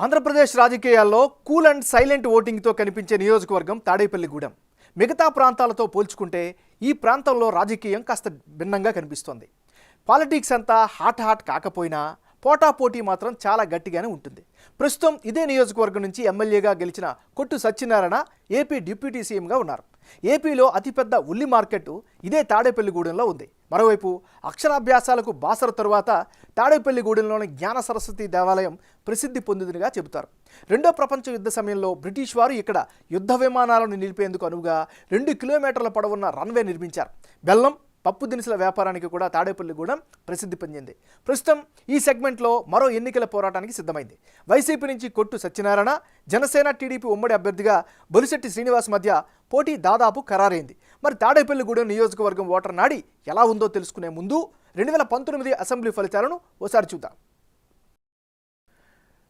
ఆంధ్రప్రదేశ్ రాజకీయాల్లో cool and silent ఓటింగ్తో కనిపించే నియోజకవర్గం తాడేపల్లిగూడెం. మిగతా ప్రాంతాలతో పోల్చుకుంటే ఈ ప్రాంతంలో రాజకీయం కాస్త భిన్నంగా కనిపిస్తోంది. పాలిటిక్స్ అంతా హాట్ కాకపోయినా పోటాపోటీ మాత్రం చాలా గట్టిగానే ఉంటుంది. ప్రస్తుతం ఇదే నియోజకవర్గం నుంచి ఎమ్మెల్యేగా గెలిచిన కొట్టు సత్యనారాయణ ఏపీ డిప్యూటీ సీఎంగా ఉన్నారు. ఏపీలో అతిపెద్ద ఉల్లి మార్కెట్ ఇదే తాడేపల్లిగూడెంలో ఉంది. మరోవైపు అక్షరాభ్యాసాలకు బాసర తరువాత తాడేపల్లిగూడెంలోని జ్ఞాన సరస్వతి దేవాలయం ప్రసిద్ధి పొందినదిగా చెబుతారు. రెండో ప్రపంచ యుద్ధ సమయంలో బ్రిటిష్ వారు ఇక్కడ యుద్ధ విమానాలను నిలిపేందుకు అనువుగా 2 కిలోమీటర్ల పొడవున్న రన్వే నిర్మించారు. బెల్లం పప్పు దినుసుల వ్యాపారానికి కూడా తాడేపల్లిగూడెం ప్రసిద్ధి పొందింది. ప్రస్తుతం ఈ సెగ్మెంట్లో మరో ఎన్నికల పోరాటానికి సిద్ధమైంది. వైసీపీ నుంచి కొట్టు సత్యనారాయణ, జనసేన టీడీపీ ఉమ్మడి అభ్యర్థిగా బొలిశెట్టి శ్రీనివాస్ మధ్య పోటీ దాదాపు ఖరారైంది. మరి తాడేపల్లిగూడెం నియోజకవర్గం ఓటర్ నాడి ఎలా ఉందో తెలుసుకునే ముందు 2019 అసెంబ్లీ ఫలితాలను ఓసారి చూద్దాం.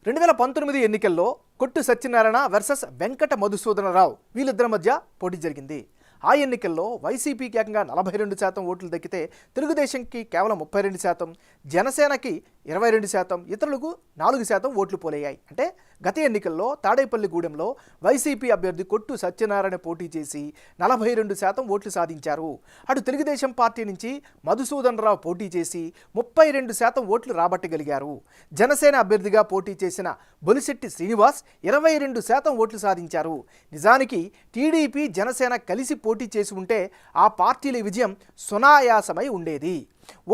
2019 ఎన్నికల్లో కొట్టు సత్యనారాయణ వర్సెస్ వెంకట మధుసూదనరావు వీళ్ళిద్దరి మధ్య పోటీ జరిగింది. ఆ ఎన్నికల్లో వైసీపీకి ఏకంగా 42% ఓట్లు దక్కితే తెలుగుదేశంకి కేవలం 32%, జనసేనకి 22%, ఇతరులకు 4% ఓట్లు పోలయ్యాయి. అంటే గత ఎన్నికల్లో తాడేపల్లిగూడెంలో వైసీపీ అభ్యర్థి కొట్టు సత్యనారాయణ పోటీ చేసి 42% ఓట్లు సాధించారు. అటు తెలుగుదేశం పార్టీ నుంచి మధుసూదనరావు పోటీ చేసి 32% ఓట్లు రాబట్టగలిగారు. జనసేన అభ్యర్థిగా పోటీ చేసిన బొలిశెట్టి శ్రీనివాస్ 22% ఓట్లు సాధించారు. నిజానికి టీడీపీ జనసేన కలిసి పోటీ చేసి ఉంటే ఆ పార్టీల విజయం సునాయాసమై ఉండేది.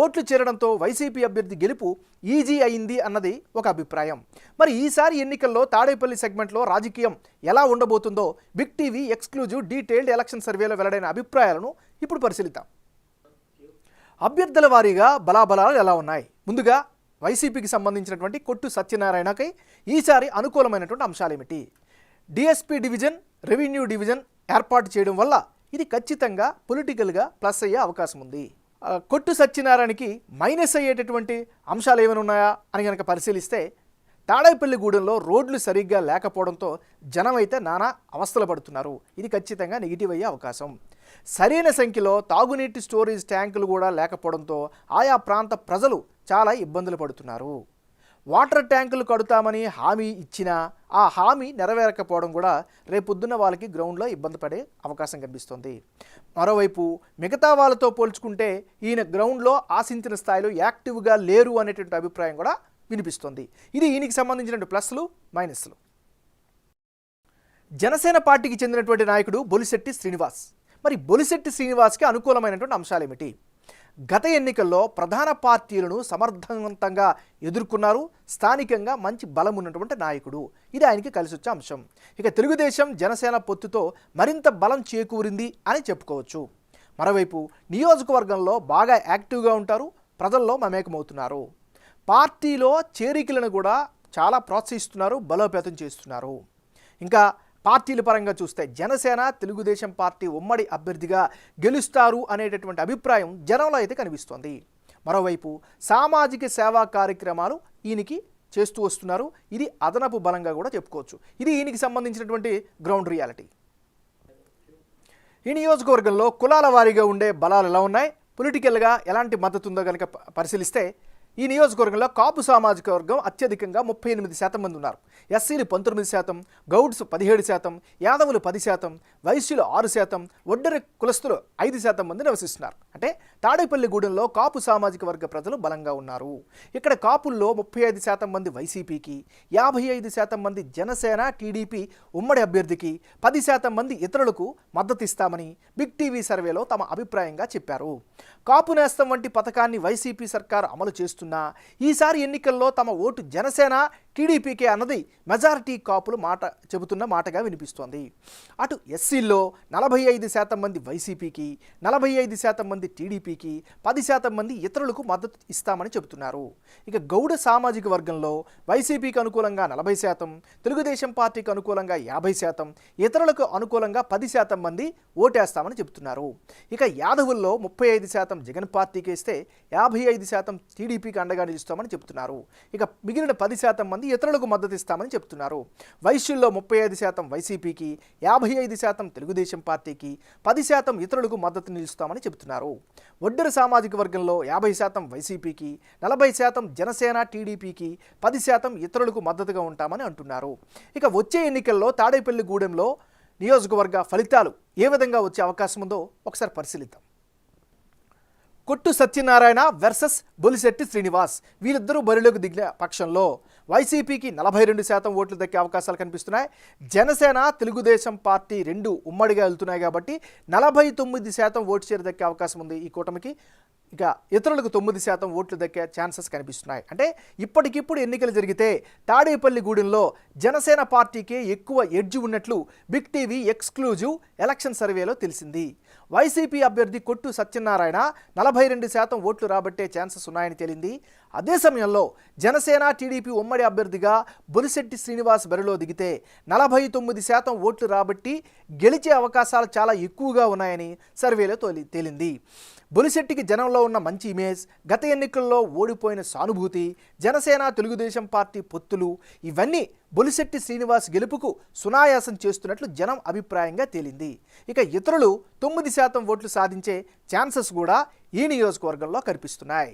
ఓట్లు చేరడంతో వైసీపీ అభ్యర్థి గెలుపు ఈజీ అయింది అన్నది ఒక అభిప్రాయం. మరి ఈసారి ఎన్నికల్లో తాడేపల్లి సెగ్మెంట్లో రాజకీయం ఎలా ఉండబోతుందో big TV exclusive detailed election సర్వేలో వెల్లడైన అభిప్రాయాలను ఇప్పుడు పరిశీలిద్దాం. అభ్యర్థుల వారీగా బలాబలాలు ఎలా ఉన్నాయి? ముందుగా వైసీపీకి సంబంధించినటువంటి కొట్టు సత్యనారాయణకై ఈసారి అనుకూలమైనటువంటి అంశాలేమిటి? డిఎస్పీ డివిజన్, రెవెన్యూ డివిజన్ ఏర్పాటు చేయడం వల్ల ఇది ఖచ్చితంగా పొలిటికల్గా ప్లస్ అయ్యే అవకాశం ఉంది. కొట్టు సత్యనారాయణకి మైనస్ అయ్యేటటువంటి అంశాలు ఏమైనా ఉన్నాయా అని కనుక పరిశీలిస్తే తాడేపల్లిగూడెంలో రోడ్లు సరిగ్గా లేకపోవడంతో జనం అయితే నానా అవస్థలు పడుతున్నారు. ఇది ఖచ్చితంగా నెగిటివ్ అయ్యే అవకాశం. సరైన సంఖ్యలో తాగునీటి స్టోరేజ్ ట్యాంకులు కూడా లేకపోవడంతో ఆయా ప్రాంత ప్రజలు చాలా ఇబ్బందులు పడుతున్నారు. వాటర్ ట్యాంకులు కడుతామని హామీ ఇచ్చినా ఆ హామీ నెరవేరకపోవడం కూడా రేపొద్దున్న వాళ్ళకి గ్రౌండ్లో ఇబ్బంది పడే అవకాశం కనిపిస్తుంది. మరోవైపు మిగతా వాళ్ళతో పోల్చుకుంటే ఈయన గ్రౌండ్లో ఆశించిన స్థాయిలో యాక్టివ్గా లేరు అనేటువంటి అభిప్రాయం కూడా వినిపిస్తుంది. ఇది ఈయనకి సంబంధించినటువంటి ప్లస్లు మైనస్లు. జనసేన పార్టీకి చెందినటువంటి నాయకుడు బొలిశెట్టి శ్రీనివాస్. మరి బొలిశెట్టి శ్రీనివాస్కి అనుకూలమైనటువంటి అంశాలు ఏమిటి? గత ఎన్నికల్లో ప్రధాన పార్టీలను సమర్థవంతంగా ఎదుర్కొన్నారు. స్థానికంగా మంచి బలం ఉన్నటువంటి నాయకుడు. ఇది ఆయనకి కలిసి వచ్చే అంశం. ఇక తెలుగుదేశం జనసేన పొత్తుతో మరింత బలం చేకూరింది అని చెప్పుకోవచ్చు. మరోవైపు నియోజకవర్గంలో బాగా యాక్టివ్గా ఉంటారు, ప్రజల్లో మమేకమవుతున్నారు. పార్టీలో చేరికలను కూడా చాలా ప్రోత్సహిస్తున్నారు, బలోపేతం చేస్తున్నారు. ఇంకా పార్టీల పరంగా చూస్తే జనసేన తెలుగుదేశం పార్టీ ఉమ్మడి అభ్యర్థిగా గెలుస్తారు అనేటటువంటి అభిప్రాయం జనంలో అయితే కనిపిస్తోంది. మరోవైపు సామాజిక సేవా కార్యక్రమాలు ఈయనకి చేస్తూ వస్తున్నారు. ఇది అదనపు బలంగా కూడా చెప్పుకోవచ్చు. ఇది ఈయనకి సంబంధించినటువంటి గ్రౌండ్ రియాలిటీ. ఈ నియోజకవర్గంలో కులాల వారీగా ఉండే బలాలు ఎలా ఉన్నాయి, పొలిటికల్గా ఎలాంటి మద్దతు ఉందో కనుక పరిశీలిస్తే ఈ నియోజకవర్గంలో కాపు సామాజిక వర్గం అత్యధికంగా 38% మంది ఉన్నారు. ఎస్సీలు 19%, గౌడ్స్ 17%, యాదవులు 10%, వైశ్యులు 6%, ఒడ్డరి కులస్తులు 5% మంది నివసిస్తున్నారు. అంటే తాడేపల్లిగూడెంలో కాపు సామాజిక వర్గ ప్రజలు బలంగా ఉన్నారు. ఇక్కడ కాపుల్లో 35% మంది వైసీపీకి, 55% మంది జనసేన టీడీపీ ఉమ్మడి అభ్యర్థికి, 10% మంది ఇతరులకు మద్దతు ఇస్తామని బిగ్ టీవీ సర్వేలో తమ అభిప్రాయంగా చెప్పారు. కాపు నేస్తం వంటి పథకాన్ని వైసీపీ సర్కారు అమలు చేస్తున్నా ఈసారి ఎన్నికల్లో తమ ఓటు జనసేన టీడీపీకే అన్నది మెజారిటీ కాపులు చెబుతున్న మాటగా వినిపిస్తోంది. అటు ఎస్సీల్లో 45% మంది వైసీపీకి, 45% మంది టీడీపీకి, 10% మంది ఇతరులకు మద్దతు ఇస్తామని చెబుతున్నారు. ఇక గౌడ సామాజిక వర్గంలో వైసీపీకి అనుకూలంగా 40%, తెలుగుదేశం పార్టీకి అనుకూలంగా 50%, ఇతరులకు అనుకూలంగా 10% మంది ఓటేస్తామని చెబుతున్నారు. ఇక యాదవుల్లో 35% జగన్ పార్టీకి ఇస్తే 55% టీడీపీకి అండగా నిలుస్తామని చెబుతున్నారు. ఇక మిగిలిన 10% మంది మంది ఇతరులకు మద్దతు ఇస్తామని చెప్తున్నారు. వైశ్యుల్లో 35% వైసీపీకి, 55% తెలుగుదేశం పార్టీకి, 10% ఇతరులకు మద్దతు నిలుస్తామని చెబుతున్నారు. ఒడ్డెర సామాజిక వర్గంలో 50% వైసీపీకి, 40% జనసేన టీడీపీకి, 10% ఇతరులకు మద్దతుగా ఉంటామని అంటున్నారు. ఇక వచ్చే ఎన్నికల్లో తాడేపల్లిగూడెంలో నియోజకవర్గ ఫలితాలు ఏ విధంగా వచ్చే అవకాశం ఉందో ఒకసారి పరిశీలిద్దాం. కొట్టు సత్యనారాయణ వర్సెస్ బొలిశెట్టి శ్రీనివాస్, వీళ్ళిద్దరూ బరిలోకి దిగిన పక్షంలో వైసీపీకి 42% ఓట్లు దక్కే అవకాశాలు కనిపిస్తున్నాయి. జనసేన తెలుగుదేశం పార్టీ రెండు ఉమ్మడిగా వెళ్తున్నాయి కాబట్టి 49% ఓటు షేర్ దక్కే అవకాశం ఉంది ఈ కూటమికి. ఇక ఇతరులకు 9% ఓట్లు దక్కే ఛాన్సెస్ కనిపిస్తున్నాయి. అంటే ఇప్పటికిప్పుడు ఎన్నికలు జరిగితే తాడేపల్లిగూడెంలో జనసేన పార్టీకే ఎక్కువ ఎడ్జ్ ఉన్నట్లు బిగ్ టీవీ ఎక్స్క్లూజివ్ ఎలక్షన్ సర్వేలో తెలిసింది. వైసీపీ అభ్యర్థి కొట్టు సత్యనారాయణ 42% ఓట్లు రాబట్టే ఛాన్సెస్ ఉన్నాయని తేలింది. అదే సమయంలో జనసేన టీడీపీ ఉమ్మడి అభ్యర్థిగా బొలిశెట్టి శ్రీనివాస్ బరిలో దిగితే 49% ఓట్లు రాబట్టి గెలిచే అవకాశాలు చాలా ఎక్కువగా ఉన్నాయని సర్వేలో తేలింది. బొలిశెట్టికి జనంలో ఉన్న మంచి ఇమేజ్, గత ఎన్నికల్లో ఓడిపోయిన సానుభూతి, జనసేన తెలుగుదేశం పార్టీ పొత్తులు ఇవన్నీ బొలిశెట్టి శ్రీనివాస్ గెలుపుకు సునాయాసం చేస్తున్నట్లు జనం అభిప్రాయంగా తేలింది. ఇక ఇతరులు 9% ఓట్లు సాధించే ఛాన్సెస్ కూడా ఈ నియోజకవర్గంలో కనిపిస్తున్నాయి.